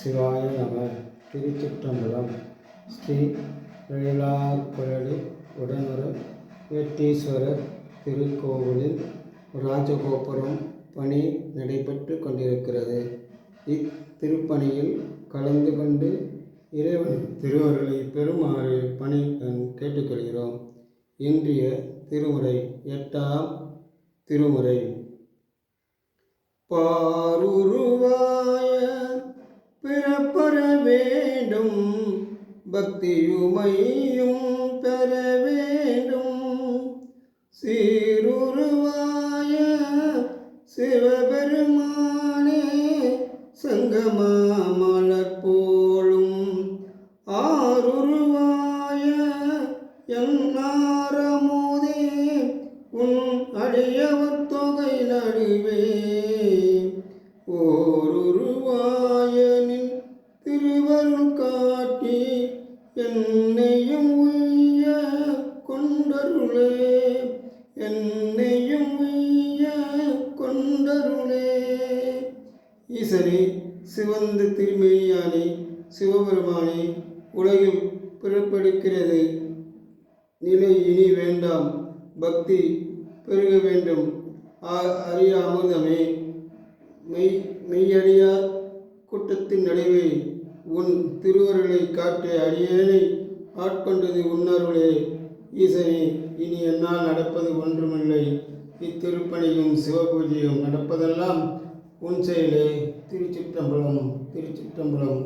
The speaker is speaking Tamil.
சிவாய நம. திருச்சிற்றம்பலம். ஸ்ரீ வேளார்குழலி உடனுற வெட்டீஸ்வரர் திருக்கோவிலில் ராஜகோபுரம் பணி நடைபெற்று கொண்டிருக்கிறது. இத்திருப்பணியில் கலந்து கொண்டு இறைவன் திருவருளை பெறுமாறு பணியுடன் கேட்டுக்கொள்கிறோம். இன்றைய திருமுறை 8ஆம் திருமுறை. பாருருவாய பிறப்பற வேண்டும், பக்தியுமையும் பெற வேண்டும். சீருருவாய சிவபெருமானே சங்கமா மலர் போலும். ஆருருவாய என்னாரமுதே உன் அடியவர் தொகை நடுவே. ஓருருவாயனின் திருவருள் காட்டி என்னையும் உய்ய கொண்டருளே. என்னையும் உய்ய கொண்டருளே. ஈசனே, சிவந்த திருமேனியானே, சிவபெருமானே, உலகில் பிறப்பெடுக்கிறது நிலை இனி வேண்டாம், பக்தி பெருக வேண்டும். அரிய அமுதமே, மெய்யடியார் கூட்டத்தின் நடுவே உன் திருவருளை காட்டிய அடியேனை ஆட்கொண்டது உன்னருளே. ஈசனே, இனி என்னால் நடப்பது ஒன்றுமில்லை. இத்திருப்பணியும் சிவபூஜையும் நடப்பதெல்லாம் உன் செயலே. திருச்சிற்றம்பலம், திருச்சிற்றம்பலம்.